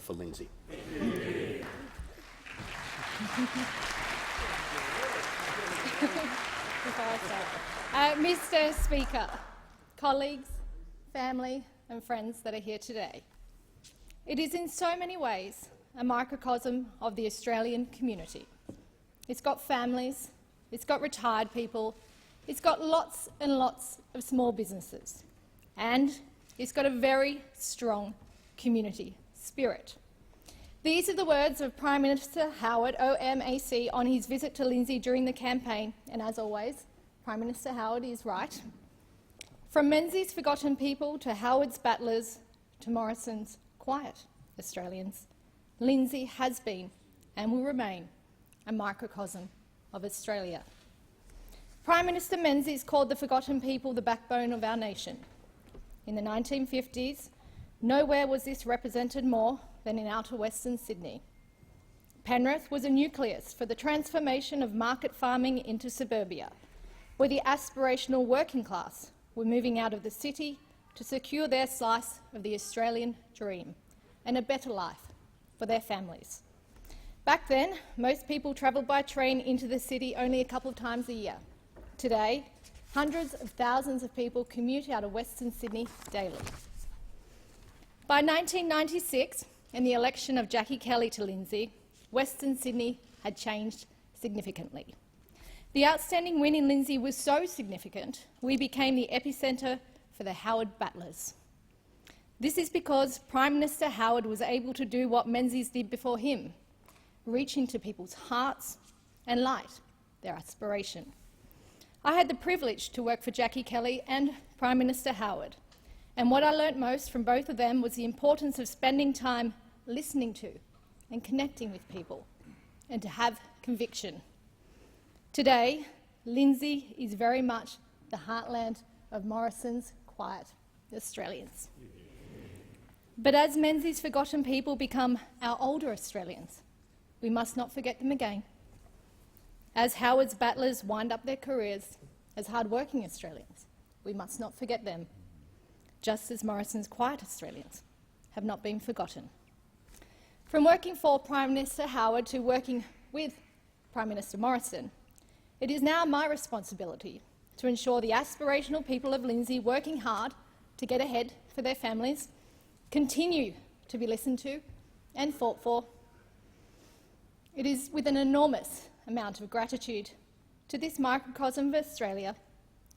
for Lindsay. Mr. Speaker, colleagues, family and friends that are here today, it is in so many ways a microcosm of the Australian community. It's got families, it's got retired people, it's got lots and lots of small businesses, and it's got a very strong community spirit. These are the words of Prime Minister Howard, OMAC, on his visit to Lindsay during the campaign, and as always, Prime Minister Howard is right. From Menzies' forgotten people to Howard's battlers to Morrison's quiet Australians, Lindsay has been and will remain a microcosm of Australia. Prime Minister Menzies called the forgotten people the backbone of our nation. In the 1950s, nowhere was this represented more than in outer Western Sydney. Penrith was a nucleus for the transformation of market farming into suburbia, where the aspirational working class were moving out of the city to secure their slice of the Australian dream and a better life for their families. Back then, most people travelled by train into the city only a couple of times a year. Today, hundreds of thousands of people commute out of Western Sydney daily. By 1996, in the election of Jackie Kelly to Lindsay, Western Sydney had changed significantly. The outstanding win in Lindsay was so significant, we became the epicentre for the Howard battlers. This is because Prime Minister Howard was able to do what Menzies did before him, reach into people's hearts and light their aspiration. I had the privilege to work for Jackie Kelly and Prime Minister Howard, and what I learnt most from both of them was the importance of spending time listening to and connecting with people, and to have conviction. Today, Lindsay is very much the heartland of Morrison's quiet Australians. But as Menzies' forgotten people become our older Australians, we must not forget them again. As Howard's battlers wind up their careers as hard-working Australians, we must not forget them, just as Morrison's quiet Australians have not been forgotten. From working for Prime Minister Howard to working with Prime Minister Morrison, it is now my responsibility to ensure the aspirational people of Lindsay working hard to get ahead for their families continue to be listened to and fought for. It is with an enormous amount of gratitude to this microcosm of Australia,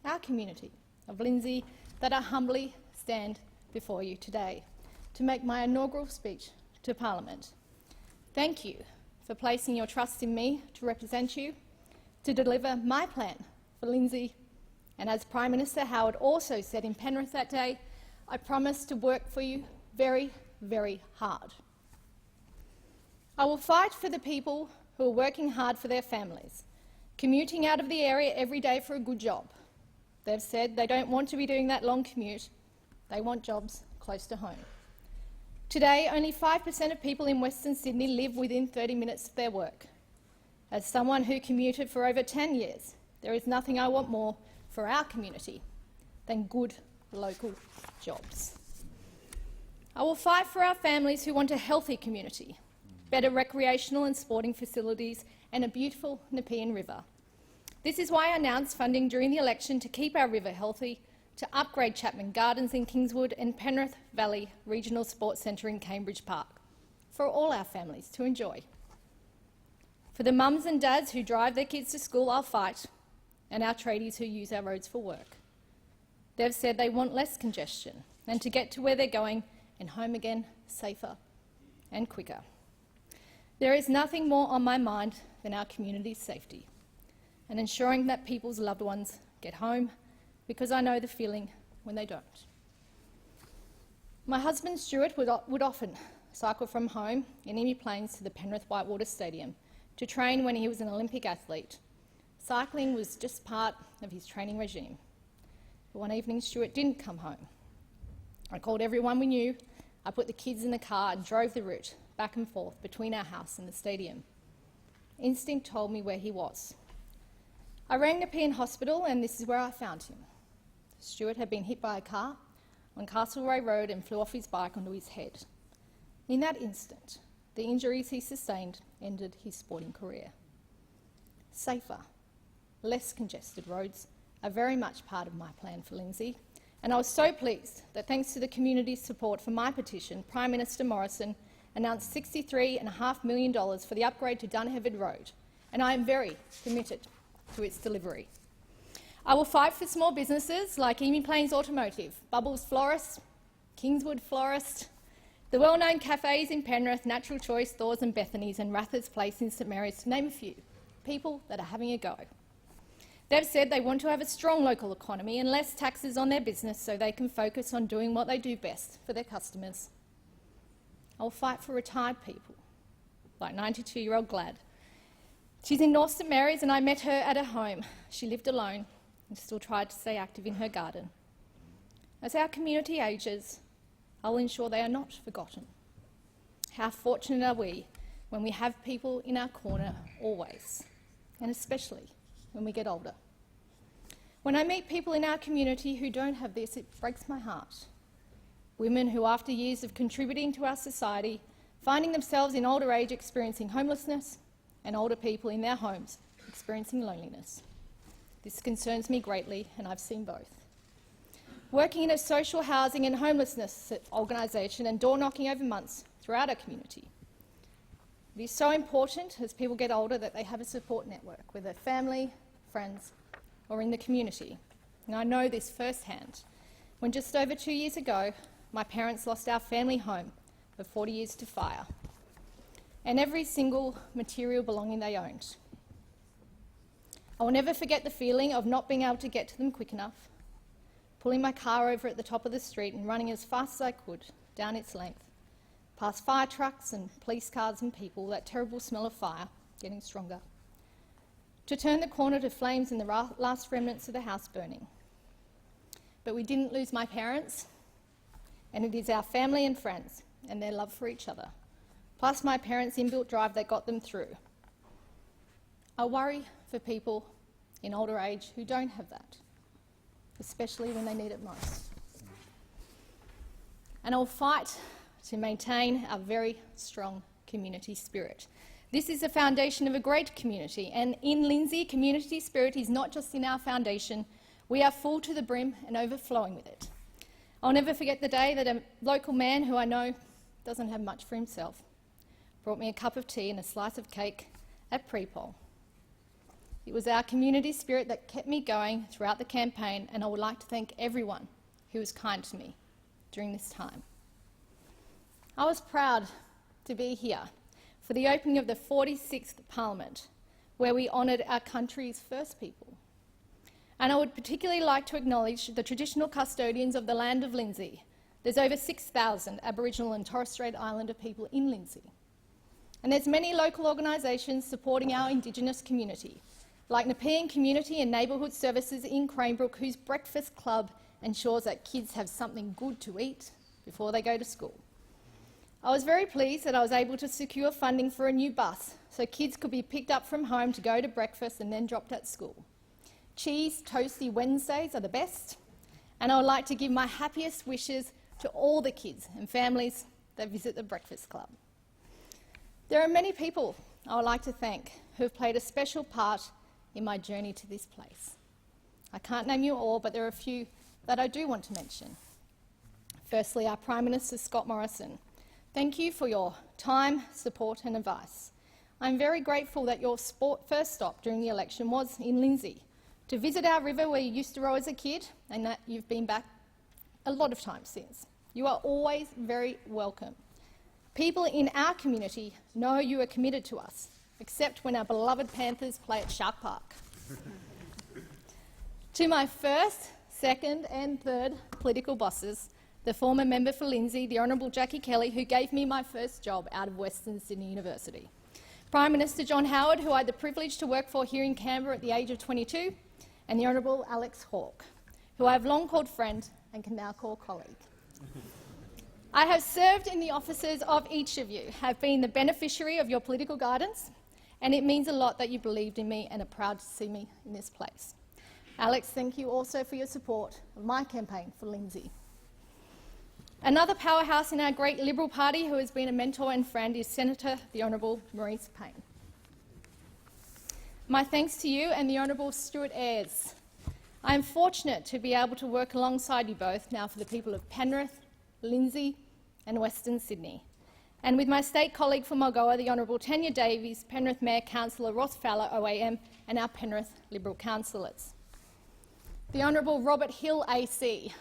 our community of Lindsay, that I humbly stand before you today to make my inaugural speech to Parliament. Thank you for placing your trust in me to represent you, to deliver my plan for Lindsay, and as Prime Minister Howard also said in Penrith that day, I promise to work for you very, very hard. I will fight for the people who are working hard for their families, commuting out of the area every day for a good job. They've said they don't want to be doing that long commute. They want jobs close to home. Today, only 5% of people in Western Sydney live within 30 minutes of their work. As someone who commuted for over 10 years, there is nothing I want more for our community than good local jobs. I will fight for our families who want a healthy community, better recreational and sporting facilities and a beautiful Nepean River. This is why I announced funding during the election to keep our river healthy, to upgrade Chapman Gardens in Kingswood and Penrith Valley Regional Sports Centre in Cambridge Park, for all our families to enjoy. For the mums and dads who drive their kids to school, I'll fight, and our tradies who use our roads for work. They've said they want less congestion and to get to where they're going and home again safer and quicker. There is nothing more on my mind than our community's safety and ensuring that people's loved ones get home, because I know the feeling when they don't. My husband Stuart would often cycle from home in Emu Plains to the Penrith Whitewater Stadium to train when he was an Olympic athlete. Cycling was just part of his training regime. But one evening Stuart didn't come home. I called everyone we knew, I put the kids in the car and drove the route back and forth between our house and the stadium. Instinct told me where he was. I rang Nepean Hospital and this is where I found him. Stuart had been hit by a car on Castlereagh Road and flew off his bike onto his head. In that instant, the injuries he sustained ended his sporting career. Safer, less congested roads are very much part of my plan for Lindsay, and I was so pleased that thanks to the community's support for my petition, Prime Minister Morrison announced $63.5 million for the upgrade to Dunhevad Road, and I am very committed to its delivery. I will fight for small businesses like Emu Plains Automotive, Bubbles Florist, Kingswood Florist, the well-known cafes in Penrith, Natural Choice, Thor's and Bethany's, and Rathers Place in St Mary's, to name a few, people that are having a go. They've said they want to have a strong local economy and less taxes on their business so they can focus on doing what they do best for their customers. I'll fight for retired people, like 92-year-old Glad. She's in North St Mary's and I met her at her home. She lived alone and still tried to stay active in her garden. As our community ages, I'll ensure they are not forgotten. How fortunate are we when we have people in our corner always, and especially when we get older. When I meet people in our community who don't have this, it breaks my heart. Women who, after years of contributing to our society, finding themselves in older age experiencing homelessness, and older people in their homes experiencing loneliness. This concerns me greatly, and I've seen both. Working in a social housing and homelessness organisation and door-knocking over months throughout our community. It is so important as people get older that they have a support network, whether family, friends or in the community. And I know this firsthand. When just over 2 years ago, my parents lost our family home of 40 years to fire and every single material belonging they owned. I will never forget the feeling of not being able to get to them quick enough, pulling my car over at the top of the street and running as fast as I could down its length, past fire trucks and police cars and people, that terrible smell of fire getting stronger, to turn the corner to flames and the last remnants of the house burning. But we didn't lose my parents, and it is our family and friends and their love for each other, plus my parents' inbuilt drive that got them through. I worry for people in older age who don't have that, especially when they need it most. And I'll fight to maintain our very strong community spirit. This is the foundation of a great community, and in Lindsay, community spirit is not just in our foundation, we are full to the brim and overflowing with it. I'll never forget the day that a local man who I know doesn't have much for himself brought me a cup of tea and a slice of cake at pre-poll. It was our community spirit that kept me going throughout the campaign, and I would like to thank everyone who was kind to me during this time. I was proud to be here for the opening of the 46th Parliament, where we honoured our country's first people. And I would particularly like to acknowledge the traditional custodians of the land of Lindsay. There's over 6,000 Aboriginal and Torres Strait Islander people in Lindsay. And there's many local organisations supporting our Indigenous community, like Nepean Community and Neighbourhood Services in Cranebrook, whose breakfast club ensures that kids have something good to eat before they go to school. I was very pleased that I was able to secure funding for a new bus so kids could be picked up from home to go to breakfast and then dropped at school. Cheese Toasty Wednesdays are the best, and I would like to give my happiest wishes to all the kids and families that visit the Breakfast Club. There are many people I would like to thank who have played a special part in my journey to this place. I can't name you all, but there are a few that I do want to mention. Firstly, our Prime Minister Scott Morrison. Thank you for your time, support and advice. I'm very grateful that your first stop during the election was in Lindsay, to visit our river where you used to row as a kid, and that you've been back a lot of times since. You are always very welcome. People in our community know you are committed to us, except when our beloved Panthers play at Shark Park. To my first, second and third political bosses, the former member for Lindsay, the Honourable Jackie Kelly, who gave me my first job out of Western Sydney University. Prime Minister John Howard, who I had the privilege to work for here in Canberra at the age of 22, and the Honourable Alex Hawke, who I have long called friend and can now call colleague. I have served in the offices of each of you, have been the beneficiary of your political guidance, and it means a lot that you believed in me and are proud to see me in this place. Alex, thank you also for your support of my campaign for Lindsay. Another powerhouse in our great Liberal Party who has been a mentor and friend is Senator the Honourable Maurice Payne. My thanks to you and the Honourable Stuart Ayres. I am fortunate to be able to work alongside you both now for the people of Penrith, Lindsay and Western Sydney, and with my state colleague from Mulgoa, the Honourable Tanya Davies, Penrith Mayor Councillor Ross Fowler OAM and our Penrith Liberal councillors. The Honourable Robert Hill AC,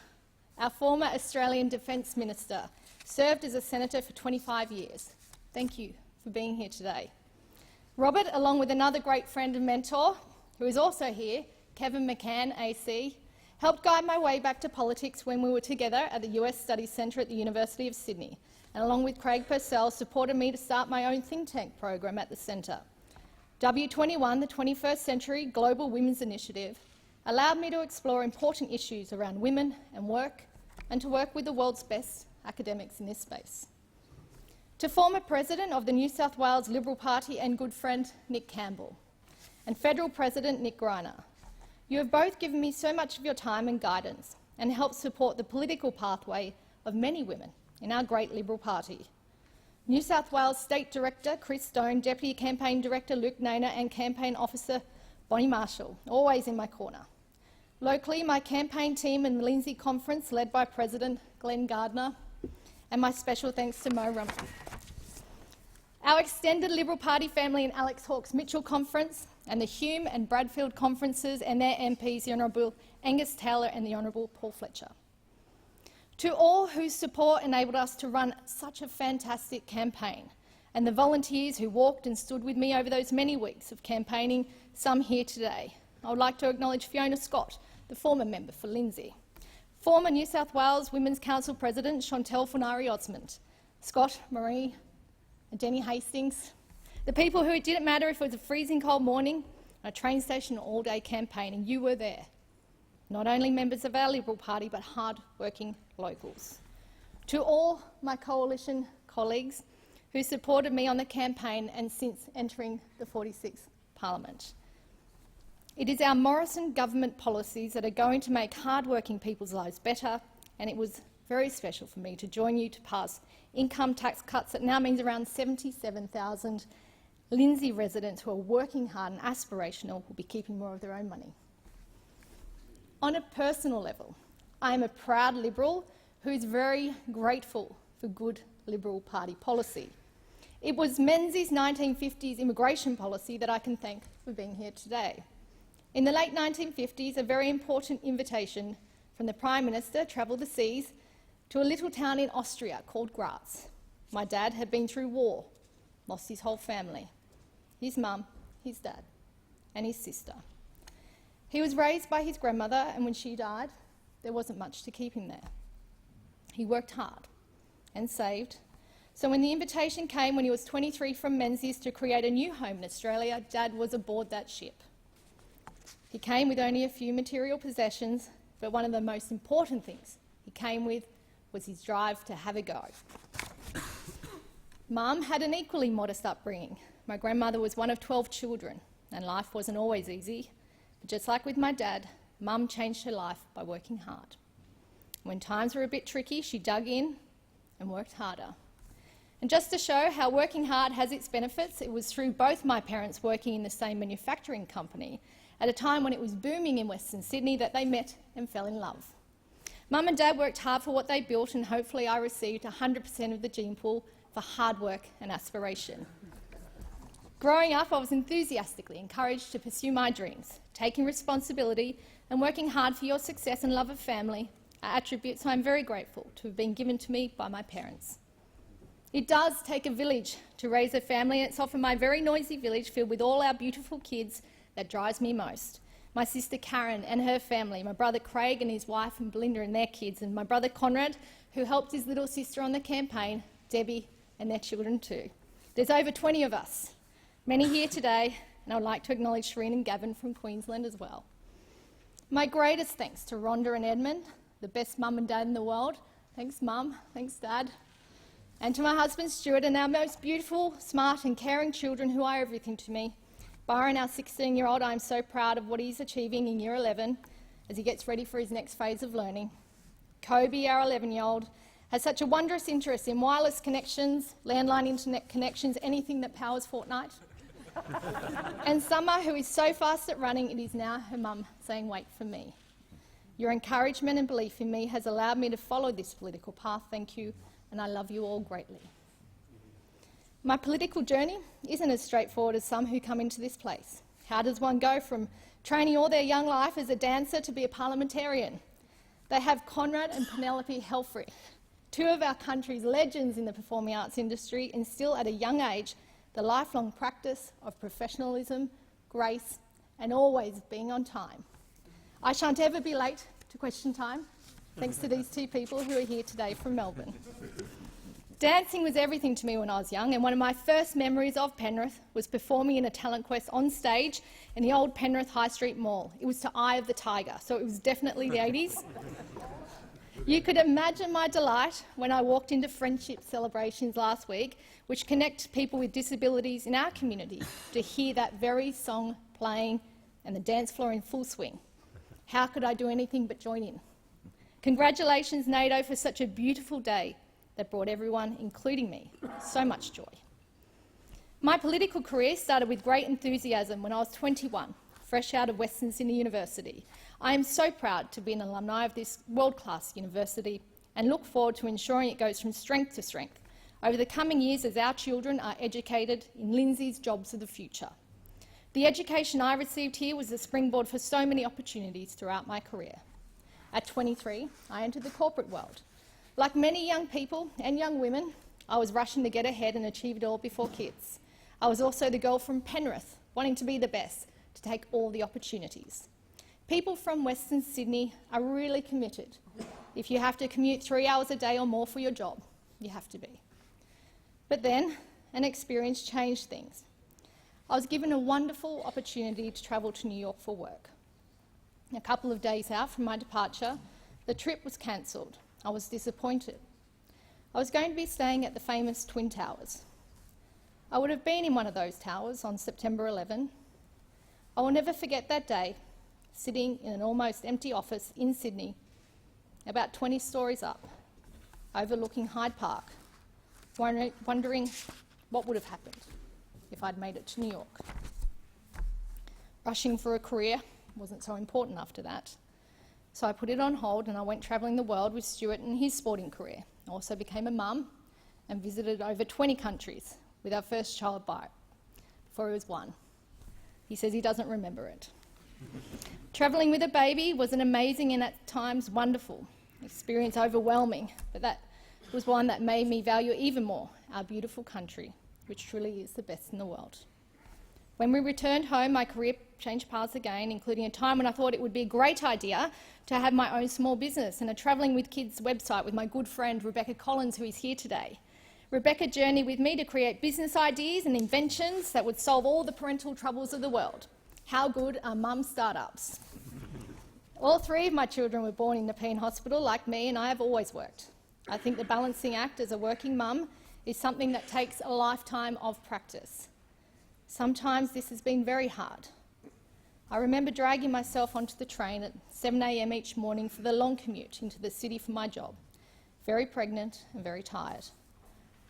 our former Australian Defence Minister, served as a Senator for 25 years. Thank you for being here today. Robert, along with another great friend and mentor, who is also here, Kevin McCann AC, helped guide my way back to politics when we were together at the US Studies Centre at the University of Sydney, and along with Craig Purcell, supported me to start my own think tank program at the centre. W21, the 21st Century Global Women's Initiative, allowed me to explore important issues around women and work, and to work with the world's best academics in this space. To former President of the New South Wales Liberal Party and good friend Nick Campbell, and Federal President Nick Greiner, you have both given me so much of your time and guidance and helped support the political pathway of many women in our great Liberal Party. New South Wales State Director Chris Stone, Deputy Campaign Director Luke Nainer and Campaign Officer Bonnie Marshall, always in my corner. Locally, my campaign team and the Lindsay Conference led by President Glenn Gardner, and my special thanks to Mo Rump. Our extended Liberal Party family and Alex Hawkes Mitchell Conference and the Hume and Bradfield Conferences and their MPs, the Honourable Angus Taylor and the Honourable Paul Fletcher. To all whose support enabled us to run such a fantastic campaign, and the volunteers who walked and stood with me over those many weeks of campaigning, some here today, I would like to acknowledge Fiona Scott, the former member for Lindsay, former New South Wales Women's Council President Chantelle Funari-Osmond, Scott, Marie and Jenny Hastings, the people who it didn't matter if it was a freezing cold morning, a train station all day campaigning, you were there. Not only members of our Liberal Party, but hard-working locals. To all my coalition colleagues who supported me on the campaign and since entering the 46th Parliament. It is our Morrison government policies that are going to make hard-working people's lives better, and it was very special for me to join you to pass income tax cuts that now means around 77,000 Lindsay residents who are working hard and aspirational will be keeping more of their own money. On a personal level, I am a proud Liberal who is very grateful for good Liberal Party policy. It was Menzies' 1950s immigration policy that I can thank for being here today. In the late 1950s, a very important invitation from the Prime Minister travelled the seas to a little town in Austria called Graz. My dad had been through war, lost his whole family, his mum, his dad and his sister. He was raised by his grandmother, and when she died, there wasn't much to keep him there. He worked hard and saved, so when the invitation came when he was 23 from Menzies to create a new home in Australia, Dad was aboard that ship. He came with only a few material possessions, but one of the most important things he came with was his drive to have a go. Mum had an equally modest upbringing. My grandmother was one of 12 children, and life wasn't always easy. But just like with my dad, Mum changed her life by working hard. When times were a bit tricky, she dug in and worked harder. And just to show how working hard has its benefits, it was through both my parents working in the same manufacturing company at a time when it was booming in Western Sydney that they met and fell in love. Mum and Dad worked hard for what they built, and hopefully I received 100% of the gene pool for hard work and aspiration. Growing up, I was enthusiastically encouraged to pursue my dreams. Taking responsibility and working hard for your success and love of family are attributes I am very grateful to have been given to me by my parents. It does take a village to raise a family, and it's often my very noisy village filled with all our beautiful kids that drives me most. My sister Karen and her family, my brother Craig and his wife and Belinda and their kids, and my brother Conrad, who helped his little sister on the campaign, Debbie, and their children too. There's over 20 of us, many here today, and I would like to acknowledge Shireen and Gavin from Queensland as well. My greatest thanks to Rhonda and Edmund, the best mum and dad in the world. Thanks, Mum. Thanks, Dad. And to my husband Stuart and our most beautiful, smart and caring children who are everything to me. Byron, our 16-year-old, I am so proud of what he's achieving in Year 11 as he gets ready for his next phase of learning. Kobe, our 11-year-old, has such a wondrous interest in wireless connections, landline internet connections, anything that powers Fortnite. And Summer, who is so fast at running, it is now her mum saying, "Wait for me." Your encouragement and belief in me has allowed me to follow this political path, thank you, and I love you all greatly. My political journey isn't as straightforward as some who come into this place. How does one go from training all their young life as a dancer to be a parliamentarian? They have Conrad and Penelope Helfrich, two of our country's legends in the performing arts industry, instill at a young age the lifelong practice of professionalism, grace, and always being on time. I shan't ever be late to question time, thanks to these two people who are here today from Melbourne. Dancing was everything to me when I was young, and one of my first memories of Penrith was performing in a talent quest on stage in the old Penrith High Street Mall. It was to Eye of the Tiger, so it was definitely the 80s. You could imagine my delight when I walked into friendship celebrations last week, which connect people with disabilities in our community, to hear that very song playing and the dance floor in full swing. How could I do anything but join in? Congratulations, NATO, for such a beautiful day that brought everyone, including me, so much joy. My political career started with great enthusiasm when I was 21, fresh out of Western Sydney University. I am so proud to be an alumni of this world-class university and look forward to ensuring it goes from strength to strength over the coming years as our children are educated in Lindsay's jobs of the future. The education I received here was a springboard for so many opportunities throughout my career. At 23, I entered the corporate world. Like many young people and young women, I was rushing to get ahead and achieve it all before kids. I was also the girl from Penrith, wanting to be the best, to take all the opportunities. People from Western Sydney are really committed. If you have to commute 3 hours a day or more for your job, you have to be. But then, an experience changed things. I was given a wonderful opportunity to travel to New York for work. A couple of days out from my departure, the trip was cancelled. I was disappointed. I was going to be staying at the famous Twin Towers. I would have been in one of those towers on September 11. I will never forget that day, sitting in an almost empty office in Sydney, about 20 stories up, overlooking Hyde Park, wondering what would have happened if I'd made it to New York. Rushing for a career wasn't so important after that. So I put it on hold and I went travelling the world with Stuart and his sporting career. I also became a mum and visited over 20 countries with our first child before he was 1. He says he doesn't remember it. Travelling with a baby was an amazing and at times wonderful experience, overwhelming, but that was one that made me value even more our beautiful country, which truly is the best in the world. When we returned home, my career changed paths again, including a time when I thought it would be a great idea to have my own small business and a Travelling with Kids website with my good friend Rebecca Collins, who is here today. Rebecca journeyed with me to create business ideas and inventions that would solve all the parental troubles of the world. How good are mum startups? All 3 of my children were born in Nepean Hospital like me, and I have always worked. I think the balancing act as a working mum is something that takes a lifetime of practice. Sometimes this has been very hard. I remember dragging myself onto the train at 7 a.m. each morning for the long commute into the city for my job, very pregnant and very tired.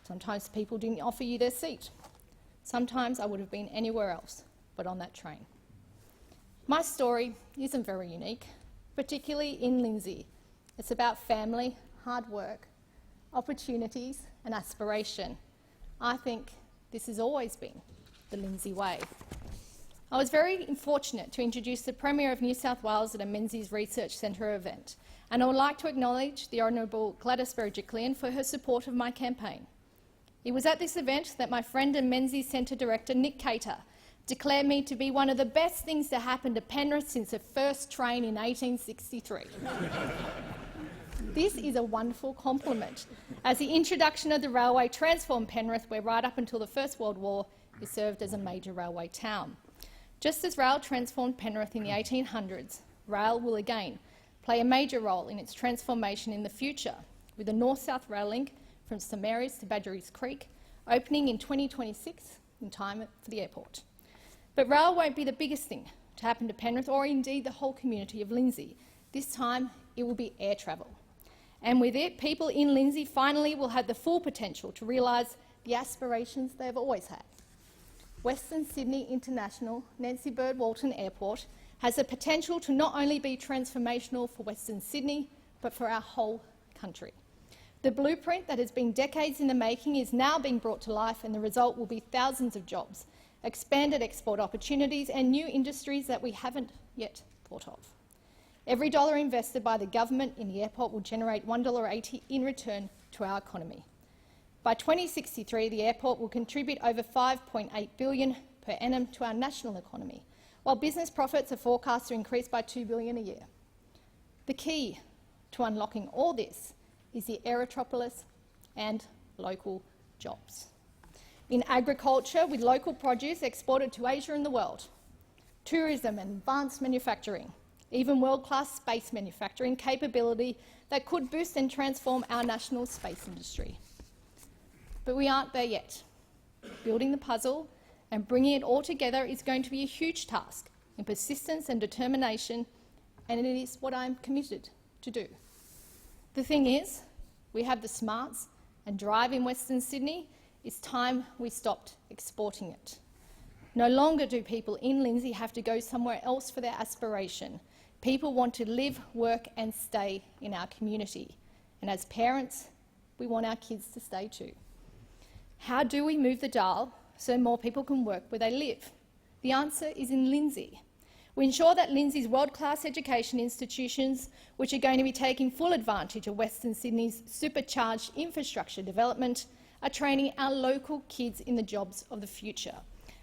Sometimes people didn't offer you their seat. Sometimes I would have been anywhere else but on that train. My story isn't very unique, particularly in Lindsay. It's about family, hard work, opportunities and aspiration. I think this has always been the Lindsay way. I was very fortunate to introduce the Premier of New South Wales at a Menzies Research Centre event, and I would like to acknowledge the Honourable Gladys Berejiklian for her support of my campaign. It was at this event that my friend and Menzies Centre Director Nick Cater declared me to be one of the best things to happen to Penrith since the first train in 1863. This is a wonderful compliment, as the introduction of the railway transformed Penrith, where right up until the First World War it served as a major railway town. Just as rail transformed Penrith in the 1800s, rail will again play a major role in its transformation in the future, with the north-south rail link from St Mary's to Badgerys Creek opening in 2026 in time for the airport. But rail won't be the biggest thing to happen to Penrith or indeed the whole community of Lindsay. This time it will be air travel. And with it, people in Lindsay finally will have the full potential to realise the aspirations they've always had. Western Sydney International Nancy Bird Walton Airport has the potential to not only be transformational for Western Sydney, but for our whole country. The blueprint that has been decades in the making is now being brought to life, and the result will be thousands of jobs, expanded export opportunities and new industries that we haven't yet thought of. Every dollar invested by the government in the airport will generate $1.80 in return to our economy. By 2063, the airport will contribute over $5.8 billion per annum to our national economy, while business profits are forecast to increase by $2 billion a year. The key to unlocking all this is the Aerotropolis and local jobs. In agriculture, with local produce exported to Asia and the world, tourism and advanced manufacturing, even world-class space manufacturing capability that could boost and transform our national space industry. But we aren't there yet. Building the puzzle and bringing it all together is going to be a huge task in persistence and determination, and it is what I'm committed to do. The thing is, we have the smarts and drive in Western Sydney. It's time we stopped exporting it. No longer do people in Lindsay have to go somewhere else for their aspiration. People want to live, work and stay in our community. And as parents, we want our kids to stay too. How do we move the dial so more people can work where they live? The answer is in Lindsay. We ensure that Lindsay's world-class education institutions, which are going to be taking full advantage of Western Sydney's supercharged infrastructure development, are training our local kids in the jobs of the future.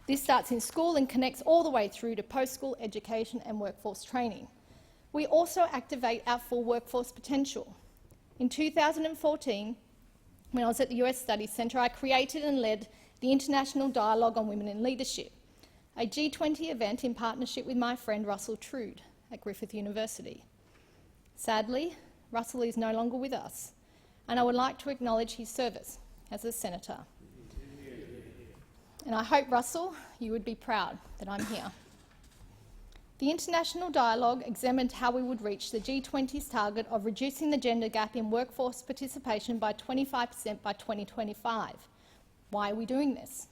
This starts in school and connects all the way through to post-school education and workforce training. We also activate our full workforce potential. In 2014, when I was at the US Studies Centre, I created and led the International Dialogue on Women in Leadership, a G20 event in partnership with my friend Russell Trude at Griffith University. Sadly, Russell is no longer with us, and I would like to acknowledge his service as a senator. And I hope, Russell, you would be proud that I'm here. The International Dialogue examined how we would reach the G20's target of reducing the gender gap in workforce participation by 25% by 2025. Why are we doing this?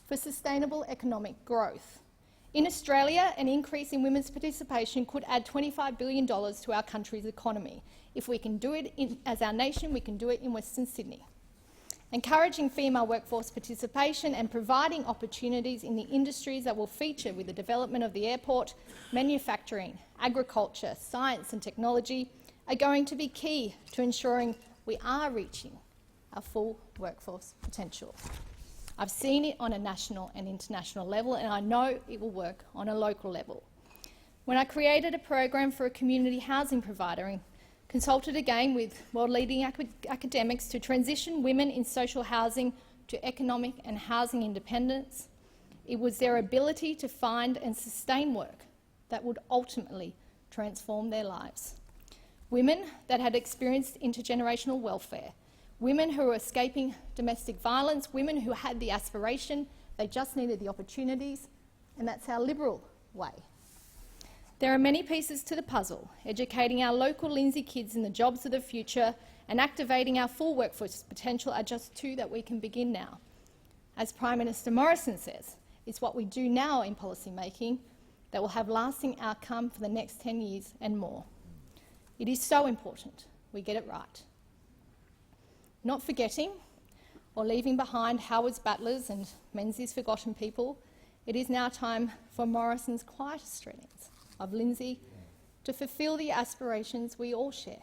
For sustainable economic growth. In Australia, an increase in women's participation could add $25 billion to our country's economy. If we can do it as our nation, we can do it in Western Sydney. Encouraging female workforce participation and providing opportunities in the industries that will feature with the development of the airport, manufacturing, agriculture, science and technology are going to be key to ensuring we are reaching our full workforce potential. I've seen it on a national and international level, and I know it will work on a local level. When I created a program for a community housing provider and consulted again with world-leading academics to transition women in social housing to economic and housing independence, it was their ability to find and sustain work that would ultimately transform their lives. Women that had experienced intergenerational welfare, women who were escaping domestic violence, women who had the aspiration, they just needed the opportunities, and that's our Liberal way. There are many pieces to the puzzle. Educating our local Lindsay kids in the jobs of the future and activating our full workforce potential are just two that we can begin now. As Prime Minister Morrison says, it's what we do now in policy making that will have lasting outcome for the next 10 years and more. It is so important we get it right. Not forgetting or leaving behind Howard's battlers and Menzies' forgotten people, it is now time for Morrison's quiet Australians of Lindsay to fulfil the aspirations we all share.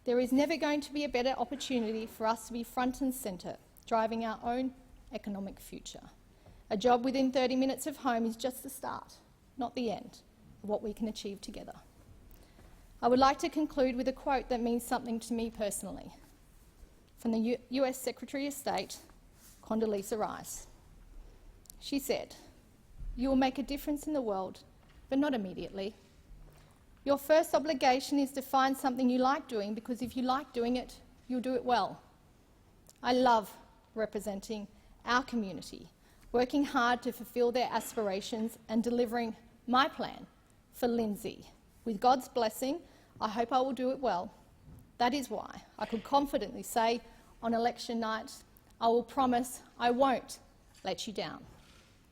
There is never going to be a better opportunity for us to be front and centre, driving our own economic future. A job within 30 minutes of home is just the start, not the end, of what we can achieve together. I would like to conclude with a quote that means something to me personally, from the US Secretary of State, Condoleezza Rice. She said, "You will make a difference in the world, but not immediately. Your first obligation is to find something you like doing, because if you like doing it, you'll do it well." I love representing our community, working hard to fulfil their aspirations and delivering my plan for Lindsay. With God's blessing, I hope I will do it well. That is why I could confidently say on election night, I will promise I won't let you down.